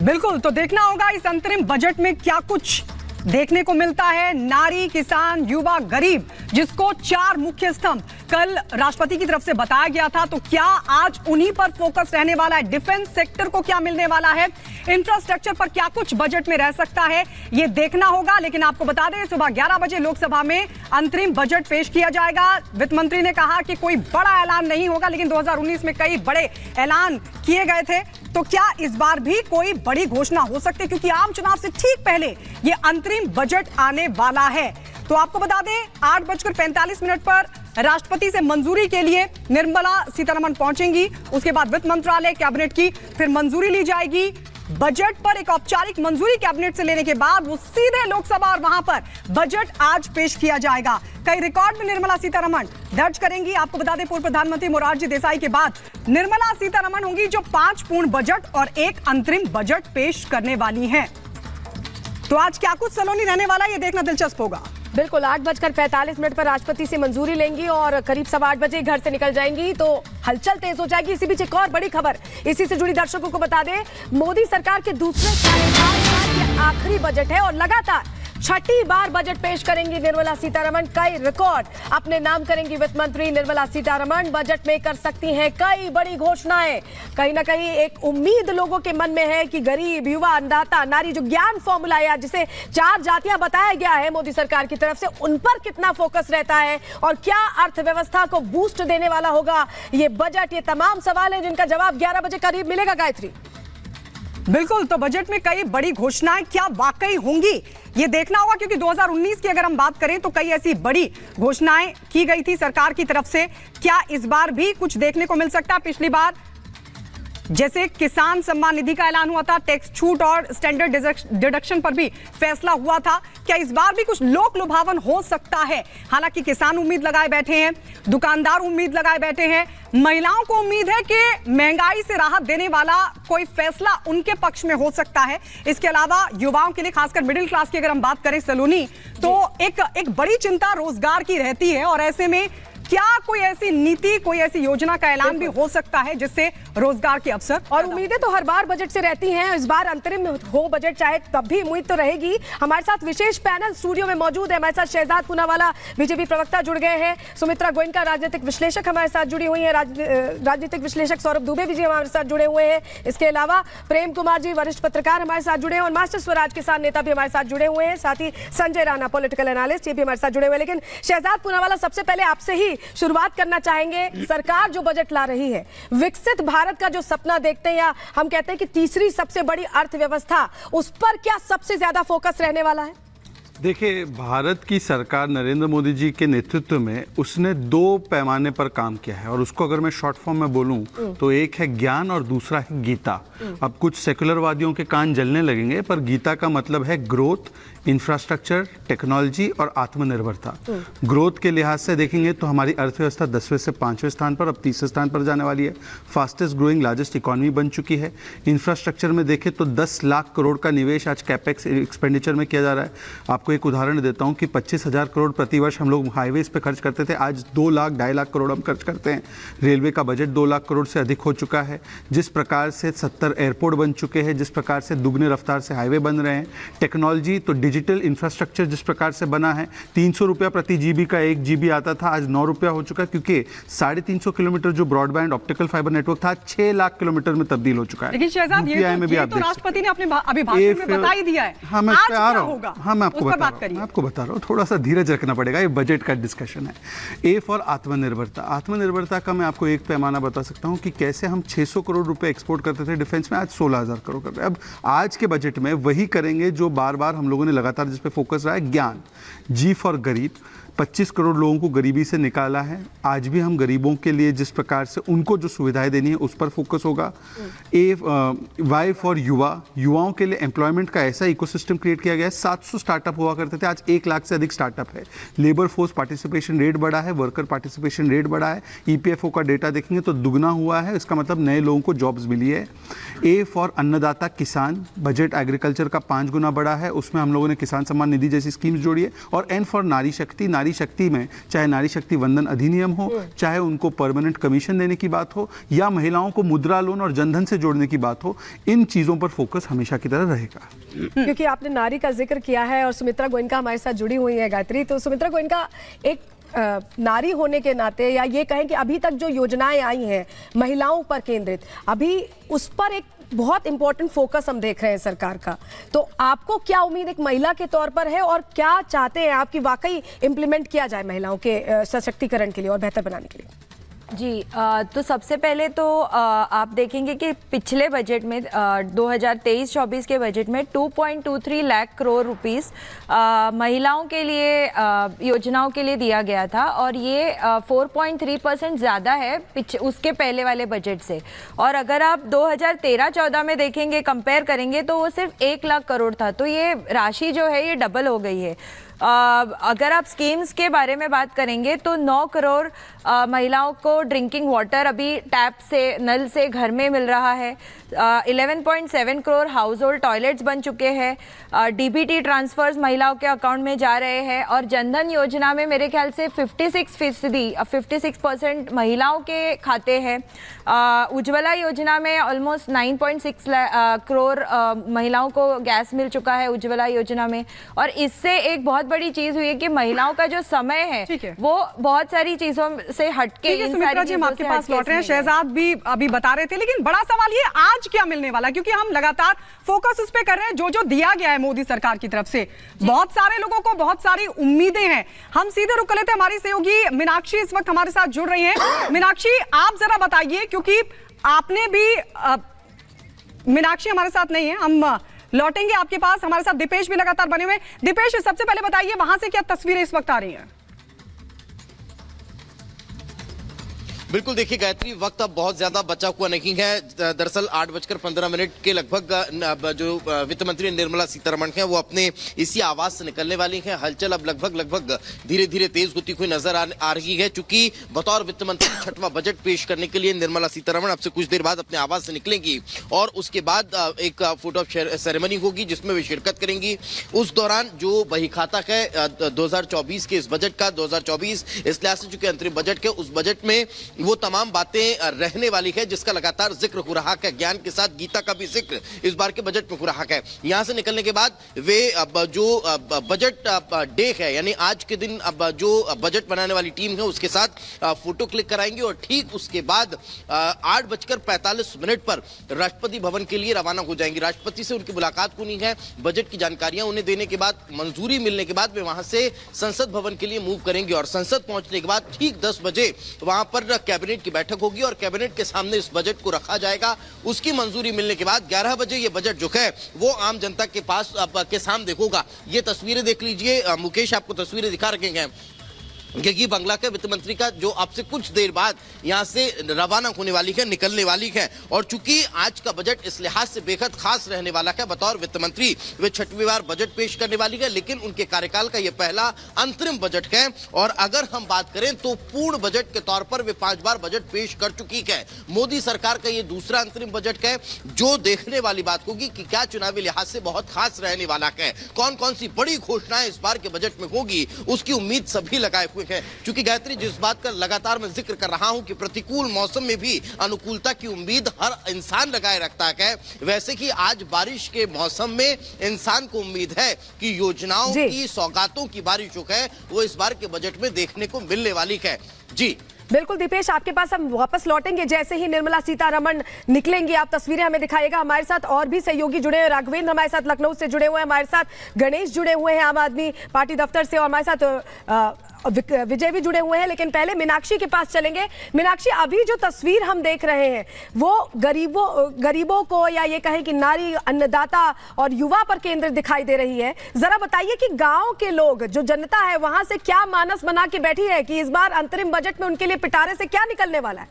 बिल्कुल, तो देखना होगा इस अंतरिम बजट में क्या कुछ देखने को मिलता है। नारी, किसान, युवा, गरीब, जिसको 4 मुख्य स्तंभ कल राष्ट्रपति की तरफ से बताया गया था, तो क्या आज उन्हीं पर फोकस रहने वाला है? डिफेंस सेक्टर को क्या मिलने वाला है? इंफ्रास्ट्रक्चर पर क्या कुछ बजट में रह सकता है, ये देखना होगा। लेकिन आपको बता दें, सुबह 11 बजे लोकसभा में अंतरिम बजट पेश किया जाएगा। वित्त मंत्री ने कहा कि कोई बड़ा ऐलान नहीं होगा, लेकिन 2019 में कई बड़े ऐलान किए गए थे, तो क्या इस बार भी कोई बड़ी घोषणा हो सकती है? क्योंकि आम चुनाव से ठीक पहले ये अंतरिम बजट आने वाला है। तो आपको बता दें, 8:45 पर राष्ट्रपति से मंजूरी के लिए निर्मला सीतारमण पहुंचेंगी। उसके बाद वित्त मंत्रालय, कैबिनेट की फिर मंजूरी ली जाएगी। बजट पर एक औपचारिक मंजूरी कैबिनेट से लेने के बाद वो सीधे लोकसभा और वहां पर बजट आज पेश किया जाएगा। कई रिकॉर्ड में निर्मला सीतारमण दर्ज करेंगी। आपको बता दें, पूर्व प्रधानमंत्री मोरारजी देसाई के बाद निर्मला सीतारमण होंगी जो 5 पूर्ण बजट और 1 अंतरिम बजट पेश करने वाली हैं। तो आज क्या कुछ सलोनी रहने वाला है, ये देखना दिलचस्प होगा। बिल्कुल, 8:45 पर राष्ट्रपति से मंजूरी लेंगी और करीब 8:15 बजे घर से निकल जाएंगी, तो हलचल तेज हो जाएगी। इसी बीच एक और बड़ी खबर इसी से जुड़ी दर्शकों को बता दें, मोदी सरकार के दूसरे कार्यकाल का ये आखिरी बजट है और लगातार 6ठी बार बजट पेश करेंगी निर्मला सीतारमण। कई रिकॉर्ड अपने नाम करेंगी वित्त मंत्री निर्मला सीतारमण। बजट में कर सकती हैं कई बड़ी घोषणाएं। कहीं ना कहीं एक उम्मीद लोगों के मन में है कि गरीब, युवा, अन्नदाता, नारी, जो ज्ञान फॉर्मूला है जिसे 4 जातियां बताया गया है मोदी सरकार की तरफ से, उन पर कितना फोकस रहता है और क्या अर्थव्यवस्था को बूस्ट देने वाला होगा ये बजट। ये तमाम सवाल हैं जिनका जवाब 11 बजे करीब मिलेगा। गायत्री, बिल्कुल, तो बजट में कई बड़ी घोषणाएं क्या वाकई होंगी, ये देखना होगा। क्योंकि 2019 की अगर हम बात करें तो कई ऐसी बड़ी घोषणाएं की गई थी सरकार की तरफ से। क्या इस बार भी कुछ देखने को मिल सकता है? पिछली बार जैसे किसान सम्मान निधि का ऐलान हुआ था, टैक्स छूट और स्टैंडर्ड डिडक्शन पर भी फैसला हुआ था, क्या इस बार भी कुछ लोक लुभावन हो सकता है? हालांकि किसान उम्मीद लगाए बैठे हैं, दुकानदार उम्मीद लगाए बैठे हैं, महिलाओं को उम्मीद है कि महंगाई से राहत देने वाला कोई फैसला उनके पक्ष में हो सकता है। इसके अलावा युवाओं के लिए, खासकर मिडिल क्लास की अगर हम बात करें सलोनी, तो एक बड़ी चिंता रोजगार की रहती है। और ऐसे में क्या कोई ऐसी नीति, कोई ऐसी योजना का ऐलान भी हो सकता है जिससे रोजगार के अवसर? और उम्मीदें तो हर बार बजट से रहती हैं, इस बार अंतरिम हो बजट चाहे तब भी उम्मीद तो रहेगी। हमारे साथ विशेष पैनल स्टूडियो में मौजूद है। हमारे साथ शहजाद पूनावाला बीजेपी प्रवक्ता जुड़ गए हैं, सुमित्रा गोयनका राजनीतिक विश्लेषक हमारे साथ जुड़ी हुई है, राजनीतिक विश्लेषक सौरभ दुबे भी हमारे साथ जुड़े हुए हैं। इसके अलावा प्रेम कुमार जी वरिष्ठ पत्रकार हमारे साथ जुड़े हैं और मास्टर स्वराज किसान नेता भी हमारे साथ जुड़े हुए हैं। साथ ही संजय राणा पॉलिटिकल एनालिस्ट, ये भी हमारे साथ जुड़े हुए हैं। लेकिन शहजाद पूनावाला, सबसे पहले आपसे ही शुरुआत करना चाहेंगे। सरकार जो बजट ला रही है, विकसित भारत का जो सपना देखते हैं, या हम कहते हैं कि तीसरी सबसे बड़ी अर्थव्यवस्था, उस पर क्या सबसे ज्यादा फोकस रहने वाला है? देखिए, भारत की सरकार नरेंद्र मोदी जी के नेतृत्व में उसने 2 पैमाने पर काम किया है, और उसको अगर मैं शॉर्ट फॉर्म में बोलूं तो एक है ज्ञान और दूसरा है गीता। अब कुछ सेकुलरवादियों के कान जलने लगेंगे, पर गीता का मतलब है ग्रोथ, इंफ्रास्ट्रक्चर, टेक्नोलॉजी और आत्मनिर्भरता। ग्रोथ के लिहाज से देखेंगे तो हमारी अर्थव्यवस्था 10वें से 5वें स्थान पर, अब 3रे स्थान पर जाने वाली है। फास्टेस्ट ग्रोइंग लार्जेस्ट इकोनॉमी बन चुकी है। इंफ्रास्ट्रक्चर में देखें तो 10 लाख करोड़ का निवेश आज कैपेक्स एक्सपेंडिचर में किया जा रहा है। आपको एक उदाहरण देता हूं कि 25,000 करोड़ प्रतिवर्ष हम लोग हाईवेज पे खर्च करते थे, आज 2 लाख 2.5 लाख करोड़ हम खर्च करते हैं। रेलवे का बजट 2 लाख करोड़ से अधिक हो चुका है। जिस प्रकार से 70 एयरपोर्ट बन चुके हैं, जिस प्रकार से दुगने रफ्तार से हाईवे बन रहे हैं, टेक्नोलॉजी तो डिजिटल इंफ्रास्ट्रक्चर जिस प्रकार से बना है, 300 रुपया प्रति जीबी का 1 जीबी आता था, आज 9 रुपया हो चुका है, क्योंकि 350 किलोमीटर जो ब्रॉडबैंड ऑप्टिकल फाइबर नेटवर्क था, 6 लाख किलोमीटर में तब्दील हो चुका है। लेकिन शहजाद, ये तो राष्ट्रपति ने अपने अभिभाषण में बता ही दिया है। हाँ, मैं आज आ रहा क्या होगा? हूँ, हाँ, मैं आपको बता रहा हूँ, थोड़ा सा धीरज रखना पड़ेगा, ये बजट का डिस्कशन है। ए फॉर आत्मनिर्भरता। आत्मनिर्भरता का मैं आपको एक पैमाना बता सकता हूँ कि कैसे हम 600 करोड़ रुपए एक्सपोर्ट करते थे डिफेंस में, आज 16,000 करोड़ कर रहे हैं। अब आज के बजट में वही करेंगे जो बार बार हम लोगों ने लगातार जिस पे फोकस रहा है, ज्ञान। जी फॉर गरीब, 25 करोड़ लोगों को गरीबी से निकाला है। आज भी हम गरीबों के लिए जिस प्रकार से उनको जो सुविधाएं देनी है उस पर फोकस होगा। वाई फॉर युवा, युवाओं के लिए एम्प्लॉयमेंट का ऐसा इकोसिस्टम क्रिएट किया गया है। 700 स्टार्टअप हुआ करते थे, आज 1 लाख से अधिक स्टार्टअप है। लेबर फोर्स पार्टिसिपेशन रेट बढ़ा है, वर्कर पार्टिसिपेशन रेट बढ़ा है। ईपीएफओ का डेटा देखेंगे तो दुगना हुआ है, इसका मतलब नए लोगों को जॉब्स मिली है। ए फॉर अन्नदाता किसान, बजट एग्रीकल्चर का 5 गुना बढ़ा है, उसमें हम लोगों ने किसान सम्मान निधि जैसी स्कीम्स जोड़ी है। और एन फॉर नारी शक्ति, नारी नारी शक्ति में, चाहे नारी शक्ति वंदन अधिनियम हो, चाहे उनको परमानेंट कमीशन देने की बात हो, या महिलाओं को मुद्रा लोन और जनधन से जोड़ने की बात हो, इन चीजों पर फोकस हमेशा की तरह रहेगा। क्योंकि आपने नारी का जिक्र किया है और सुमित्रा गोयनका हमारे साथ जुड़ी हुई है गायत्री, तो सुमित्रा गोयनका, एक नारी होने के नाते, या ये कहें कि अभी तक जो योजनाएं आई हैं महिलाओं पर केंद्रित, अभी उस पर एक बहुत इंपॉर्टेंट फोकस हम देख रहे हैं सरकार का, तो आपको क्या उम्मीद एक महिला के तौर पर है और क्या चाहते हैं आप कि वाकई इंप्लीमेंट किया जाए महिलाओं के सशक्तिकरण के लिए और बेहतर बनाने के लिए? जी, तो सबसे पहले तो आप देखेंगे कि पिछले बजट में 2023-24 के बजट में 2.23 लाख करोड़ रुपीस महिलाओं के लिए योजनाओं के लिए दिया गया था, और ये 4.3% ज़्यादा है उसके पहले वाले बजट से। और अगर आप 2013-14 में देखेंगे, कंपेयर करेंगे, तो वो सिर्फ 1 लाख करोड़ था। तो ये राशि जो है ये डबल हो गई है। अगर आप स्कीम्स के बारे में बात करेंगे तो 9 करोड़ महिलाओं को ड्रिंकिंग वाटर अभी टैप से, नल से घर में मिल रहा है। 11.7 करोड़ हाउस होल्ड टॉयलेट्स बन चुके हैं। डीबीटी ट्रांसफर्स महिलाओं के अकाउंट में जा रहे हैं, और जनधन योजना में मेरे ख्याल से 56% महिलाओं के खाते हैं। उज्ज्वला योजना में ऑलमोस्ट 9.6 करोड़ महिलाओं को गैस मिल चुका है उज्ज्वला योजना में। और इससे एक बहुत बड़ी चीज हुई है कि महिलाओं का जो समय है वो बहुत सारी चीजों से हटके, सुमित्रा जी हम आपके पास लौट रहे हैं, शहजाद भी अभी बता रहे थे, लेकिन बड़ा सवाल ये आज क्या मिलने वाला है, क्योंकि हम लगातार फोकस उस पे कर रहे हैं जो जो दिया गया है मोदी सरकार की तरफ से। बहुत सारे लोगों को बहुत सारी उम्मीदें हैं। हम सीधे रुक लेते हैं, हमारी सहयोगी मीनाक्षी इस वक्त हमारे साथ जुड़ रही हैं। मीनाक्षी, आप जरा बताइए, क्योंकि आपने भी मीनाक्षी हमारे साथ नहीं है, हम लौटेंगे आपके पास, हमारे साथ दीपेश भी लगातार बने हुए। दीपेश, सबसे पहले बताइए वहां से क्या तस्वीरें इस वक्त आ रही हैं? बिल्कुल, देखिए गायत्री, वक्त अब बहुत ज्यादा बचा हुआ नहीं है। दरअसल 8:15 के लगभग जो वित्त मंत्री निर्मला सीतारमण हैं वो अपने इसी आवास से निकलने वाली हैं। हलचल अब लगभग धीरे धीरे तेज होती हुई नजर आ रही है, क्योंकि बतौर वित्त मंत्री 6वां बजट पेश करने के लिए निर्मला सीतारमण अब से कुछ देर बाद अपने आवास से निकलेंगी, और उसके बाद एक फोटो सेरेमनी होगी जिसमें वे शिरकत करेंगी। उस दौरान जो बही खाता है 2024 के इस बजट का, 2024 इस लिहाज से चूंकि अंतरिम बजट है, उस बजट में वो तमाम बातें रहने वाली है जिसका लगातार जिक्र हो रहा है। ज्ञान के साथ गीता का भी जिक्र इस बार के बजट में हो रहा है। यहां से निकलने के बाद वे जो बजट डे है, यानी आज के दिन जो बजट बनाने वाली टीम है उसके साथ फोटो क्लिक कराएंगे, और ठीक उसके बाद 8:45 पर राष्ट्रपति भवन के लिए रवाना हो जाएंगी। राष्ट्रपति से उनकी मुलाकात होनी है, बजट की जानकारियां उन्हें देने के बाद, मंजूरी मिलने के बाद वे वहां से संसद भवन के लिए मूव करेंगे, और संसद पहुंचने के बाद ठीक 10 बजे वहां पर कैबिनेट की बैठक होगी और कैबिनेट के सामने इस बजट को रखा जाएगा। उसकी मंजूरी मिलने के बाद 11 बजे ये बजट जो है वो आम जनता के पास के सामने होगा। ये तस्वीरें देख लीजिए, मुकेश आपको तस्वीरें दिखा रखे हैं। ये बंगला के वित्त मंत्री का जो अब से कुछ देर बाद यहां से रवाना होने वाली है, निकलने वाली है। और चूंकि आज का बजट इस लिहाज से बेहद खास रहने वाला है, बतौर वित्त मंत्री वे 6वीं बार बजट पेश करने वाली है, लेकिन उनके कार्यकाल का यह पहला अंतरिम बजट है। और अगर हम बात करें तो पूर्ण बजट के तौर पर वे 5 बार बजट पेश कर चुकी है। मोदी सरकार का यह दूसरा अंतरिम बजट है। जो देखने वाली बात होगी कि क्या चुनावी लिहाज से बहुत खास रहने वाला है, कौन कौन सी बड़ी घोषणाएं इस बार के बजट में होगी, उसकी उम्मीद सभी लगाए हुए है। क्योंकि गायत्री, जिस बात का लगातार मैं जिक्र कर रहा हूं कि प्रतिकूल मौसम में भी अनुकूलता की उम्मीद हर इंसान लगाए रखता है, वैसे ही आज बारिश के मौसम में इंसान को उम्मीद है कि योजनाओं की, सौगातों की बारिश जो है वो इस बार के बजट में देखने को मिलने वाली है। जी बिल्कुल दीपेश, आपके पास हम वापस लौटेंगे जैसे ही निर्मला सीतारमण निकलेंगी। आप तस्वीरें हमें दिखाएगा। हमारे साथ और भी सहयोगी जुड़े हैं, राघवेंद्र हमारे साथ लखनऊ से जुड़े हुए हैं, हमारे साथ गणेश जुड़े हुए हैं आम आदमी पार्टी दफ्तर से, और हमारे साथ विजय भी जुड़े हुए हैं। लेकिन पहले मीनाक्षी के पास चलेंगे। मीनाक्षी, अभी जो तस्वीर हम देख रहे हैं वो गरीबों को, या ये कहें कि नारी, अन्नदाता और युवा पर केंद्रित दिखाई दे रही है। जरा बताइए कि गांव के लोग, जो जनता है, वहां से क्या मानस बना के बैठी है कि इस बार अंतरिम बजट में उनके लिए पिटारे से क्या निकलने वाला है?